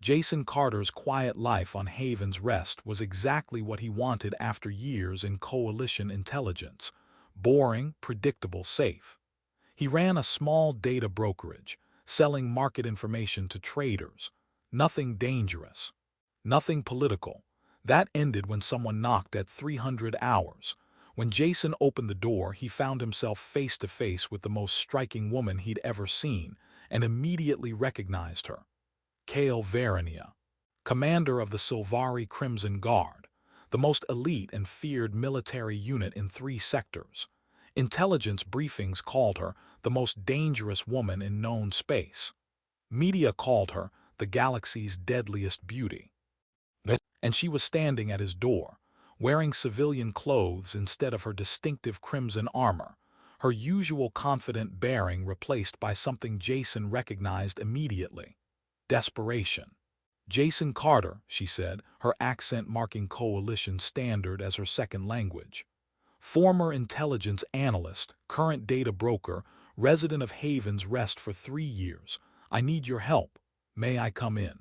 Jason Carter's quiet life on Haven's Rest was exactly what he wanted after years in coalition intelligence. Boring, predictable, safe. He ran a small data brokerage, selling market information to traders. Nothing dangerous. Nothing political. That ended when someone knocked at 300 hours. When Jason opened the door, he found himself face to face with the most striking woman he'd ever seen, and immediately recognized her. Kael Verenya, commander of the Silvari Crimson Guard, the most elite and feared military unit in 3 sectors. Intelligence briefings called her the most dangerous woman in known space. Media called her the galaxy's deadliest beauty. And she was standing at his door, wearing civilian clothes instead of her distinctive crimson armor, her usual confident bearing replaced by something Jason recognized immediately: desperation. "Jason Carter," she said, her accent marking coalition standard as her second language. "Former intelligence analyst, current data broker, resident of Haven's Rest for 3 years. I need your help. May I come in?"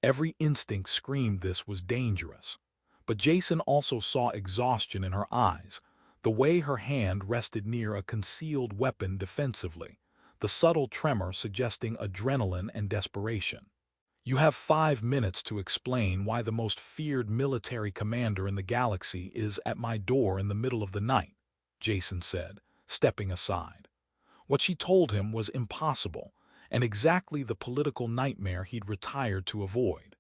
Every instinct screamed this was dangerous. But Jason also saw exhaustion in her eyes, the way her hand rested near a concealed weapon defensively, the subtle tremor suggesting adrenaline and desperation. "You have 5 minutes to explain why the most feared military commander in the galaxy is at my door in the middle of the night," Jason said, stepping aside. What she told him was impossible, and exactly the political nightmare he'd retired to avoid.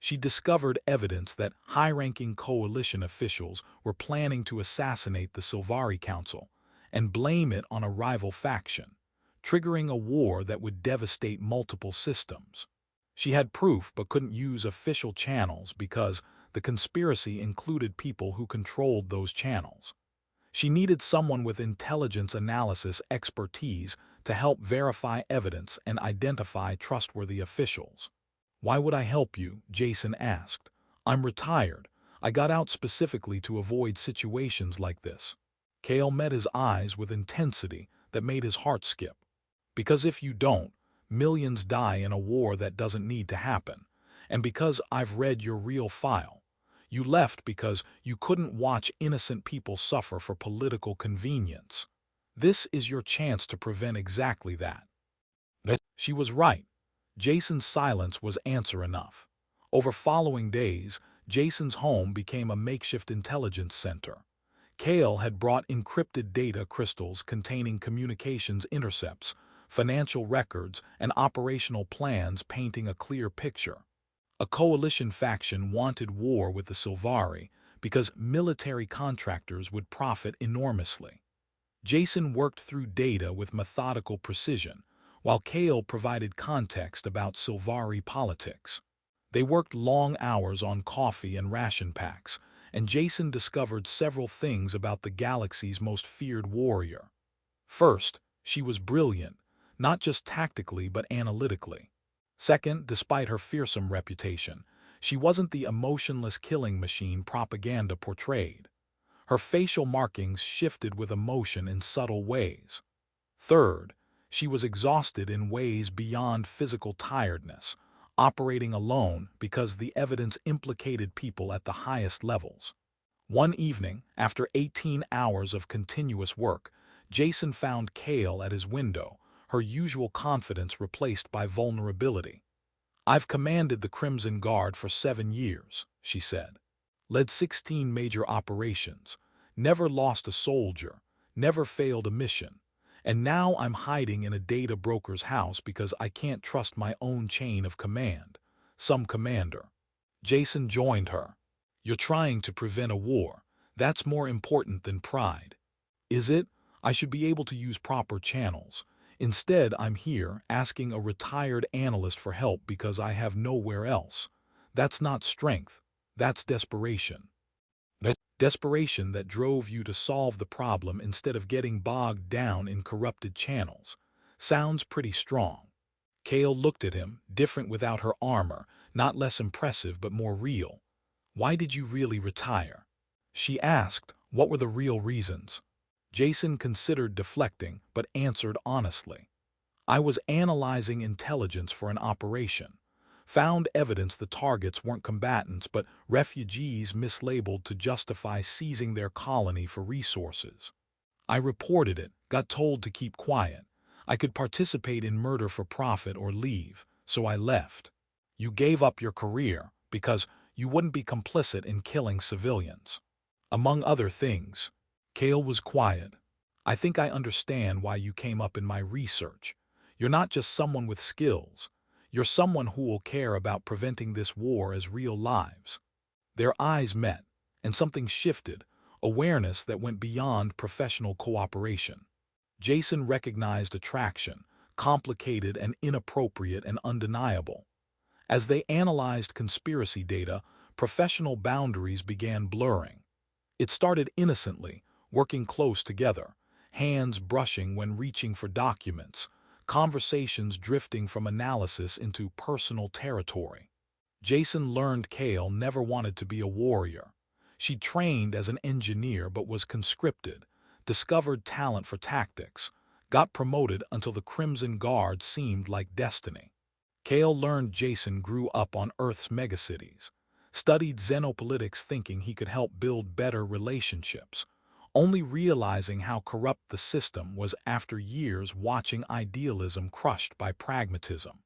She discovered evidence that high-ranking coalition officials were planning to assassinate the Silvari Council and blame it on a rival faction, triggering a war that would devastate multiple systems. She had proof but couldn't use official channels because the conspiracy included people who controlled those channels. She needed someone with intelligence analysis expertise to help verify evidence and identify trustworthy officials. "Why would I help you?" Jason asked. "I'm retired. I got out specifically to avoid situations like this." Kael met his eyes with intensity that made his heart skip. "Because if you don't, millions die in a war that doesn't need to happen. And because I've read your real file. You left because you couldn't watch innocent people suffer for political convenience. This is your chance to prevent exactly that." She was right. Jason's silence was answer enough. Over following days, Jason's home became a makeshift intelligence center. Kael had brought encrypted data crystals containing communications intercepts, financial records, and operational plans painting a clear picture. A coalition faction wanted war with the Silvari because military contractors would profit enormously. Jason worked through data with methodical precision, while Kael provided context about Silvari politics. They worked long hours on coffee and ration packs, and Jason discovered several things about the galaxy's most feared warrior. First, she was brilliant, not just tactically but analytically. Second, despite her fearsome reputation, she wasn't the emotionless killing machine propaganda portrayed. Her facial markings shifted with emotion in subtle ways. Third, she was exhausted in ways beyond physical tiredness, operating alone because the evidence implicated people at the highest levels. One evening, after 18 hours of continuous work, Jason found Kael at his window, her usual confidence replaced by vulnerability. "I've commanded the Crimson Guard for 7 years," she said. "Led 16 major operations, never lost a soldier, never failed a mission. And now I'm hiding in a data broker's house because I can't trust my own chain of command. Some commander." Jason joined her. "You're trying to prevent a war. That's more important than pride." "Is it? I should be able to use proper channels. Instead, I'm here asking a retired analyst for help because I have nowhere else. That's not strength. That's desperation." Desperation that drove you to solve the problem instead of getting bogged down in corrupted channels. Sounds pretty strong. Kael looked at him, different without her armor, not less impressive but more real. "Why did you really retire?" she asked. "What were the real reasons?" Jason considered deflecting, but answered honestly. "I was analyzing intelligence for an operation. found evidence the targets weren't combatants but refugees mislabeled to justify seizing their colony for resources. I reported it, got told to keep quiet. I could participate in murder for profit or leave, so I left. You gave up your career because you wouldn't be complicit in killing civilians. Among other things. Kael was quiet. I think I understand why you came up in my research. You're not just someone with skills. You're someone who will care about preventing this war as real lives. Their eyes met, and something shifted, awareness that went beyond professional cooperation. Jason recognized attraction, complicated and inappropriate and undeniable. As they analyzed conspiracy data, professional boundaries began blurring. It started innocently, working close together, hands brushing when reaching for documents, conversations drifting from analysis into personal territory. Jason learned Kael never wanted to be a warrior. She trained as an engineer but was conscripted, discovered talent for tactics, got promoted until the Crimson Guard seemed like destiny. Kael learned Jason grew up on Earth's megacities, studied xenopolitics thinking he could help build better relationships, only realizing how corrupt the system was after years watching idealism crushed by pragmatism.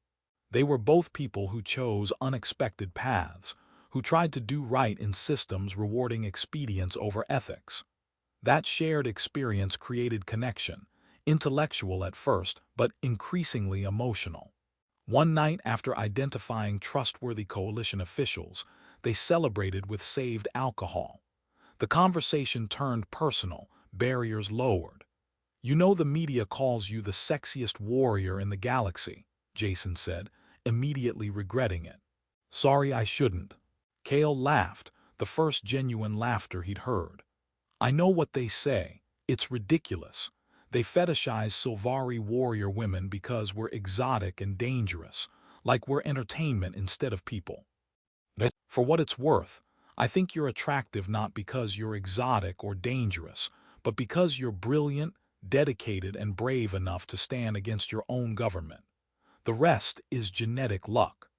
They were both people who chose unexpected paths, who tried to do right in systems rewarding expedience over ethics. That shared experience created connection, intellectual at first, but increasingly emotional. One night after identifying trustworthy coalition officials, they celebrated with saved alcohol. The conversation turned personal, barriers lowered. "You know the media calls you the sexiest warrior in the galaxy," Jason said, immediately regretting it. "Sorry, I shouldn't." Kael laughed, the first genuine laughter he'd heard. "I know what they say. It's ridiculous. They fetishize Silvari warrior women because we're exotic and dangerous, like we're entertainment instead of people. But for what it's worth, I think you're attractive not because you're exotic or dangerous, but because you're brilliant, dedicated, and brave enough to stand against your own government. The rest is genetic luck."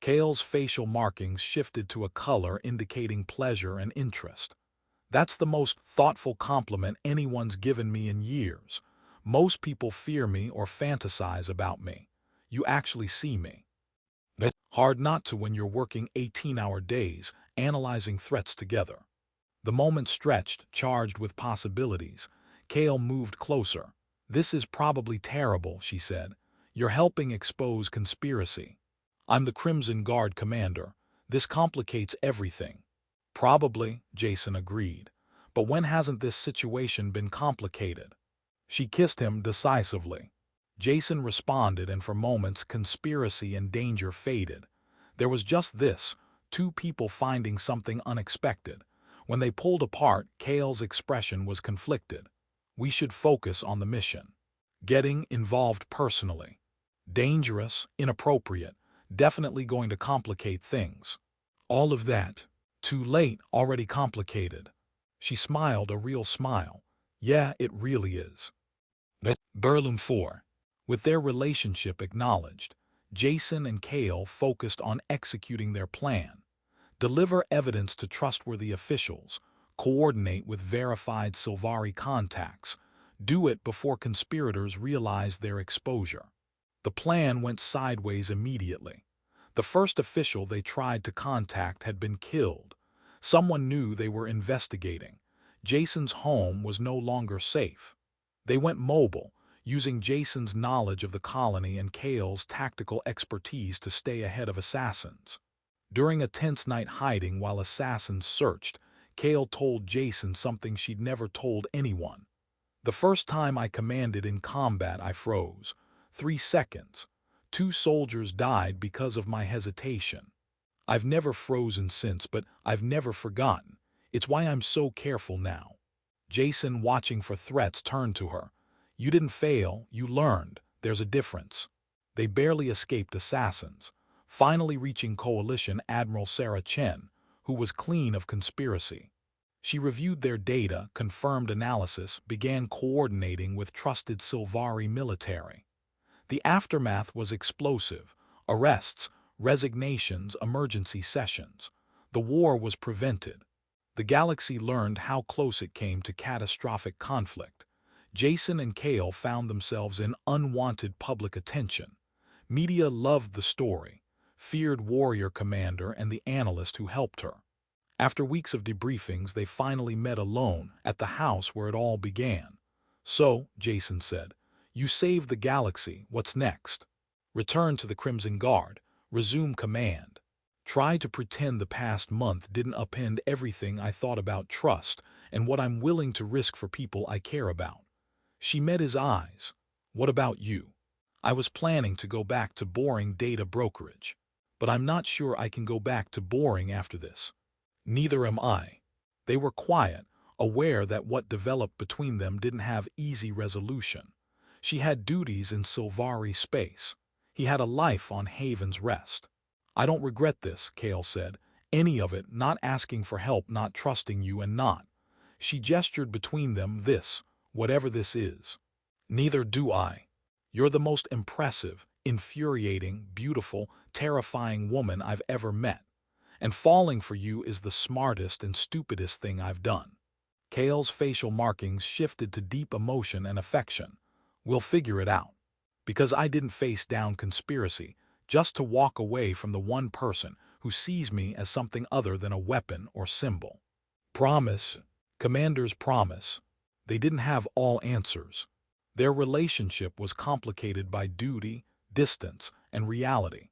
Kael's facial markings shifted to a color indicating pleasure and interest. "That's the most thoughtful compliment anyone's given me in years. Most people fear me or fantasize about me. You actually see me." Hard not to when you're working 18-hour days, analyzing threats together. The moment stretched, charged with possibilities. Kael moved closer. "This is probably terrible," she said. "You're helping expose conspiracy. I'm the Crimson Guard commander. This complicates everything." "Probably," Jason agreed. "But when hasn't this situation been complicated?" She kissed him decisively. Jason responded, and for moments conspiracy and danger faded. There was just this, two people finding something unexpected. When they pulled apart, Kael's expression was conflicted. "We should focus on the mission. Getting involved personally. Dangerous, inappropriate, definitely going to complicate things. All of that. Too late, already complicated." She smiled a real smile. "Yeah, it really is." Berlin 4. With their relationship acknowledged, Jason and Kael focused on executing their plan. Deliver evidence to trustworthy officials, coordinate with verified Silvari contacts, do it before conspirators realize their exposure. The plan went sideways immediately. The first official they tried to contact had been killed. Someone knew they were investigating. Jason's home was no longer safe. They went mobile, using Jason's knowledge of the colony and Kael's tactical expertise to stay ahead of assassins. During a tense night hiding while assassins searched, Kael told Jason something she'd never told anyone. "The first time I commanded in combat, I froze. 3 seconds. 2 soldiers died because of my hesitation. I've never frozen since, but I've never forgotten. It's why I'm so careful now." Jason, watching for threats, turned to her. "You didn't fail, you learned. There's a difference." They barely escaped assassins, finally reaching Coalition Admiral Sarah Chen, who was clean of conspiracy. She reviewed their data, confirmed analysis, began coordinating with trusted Silvari military. The aftermath was explosive. Arrests, resignations, emergency sessions. The war was prevented. The galaxy learned how close it came to catastrophic conflict. Jason and Kael found themselves in unwanted public attention. Media loved the story, feared Warrior Commander and the analyst who helped her. After weeks of debriefings, they finally met alone at the house where it all began. "So," Jason said, "you saved the galaxy. What's next?" "Return to the Crimson Guard. Resume command. Try to pretend the past month didn't upend everything I thought about trust and what I'm willing to risk for people I care about." She met his eyes. "What about you?" "I was planning to go back to boring data brokerage. But I'm not sure I can go back to boring after this." "Neither am I." They were quiet, aware that what developed between them didn't have easy resolution. She had duties in Silvari space. He had a life on Haven's Rest. "I don't regret this," Kael said. "Any of it, not asking for help, not trusting you, and not." She gestured between them, "This, whatever this is." "Neither do I. You're the most impressive, infuriating, beautiful, terrifying woman I've ever met. And falling for you is the smartest and stupidest thing I've done." Kael's facial markings shifted to deep emotion and affection. "We'll figure it out. Because I didn't face down conspiracy, just to walk away from the one person who sees me as something other than a weapon or symbol." Promise. Commanders promise. They didn't have all answers. Their relationship was complicated by duty, distance, and reality.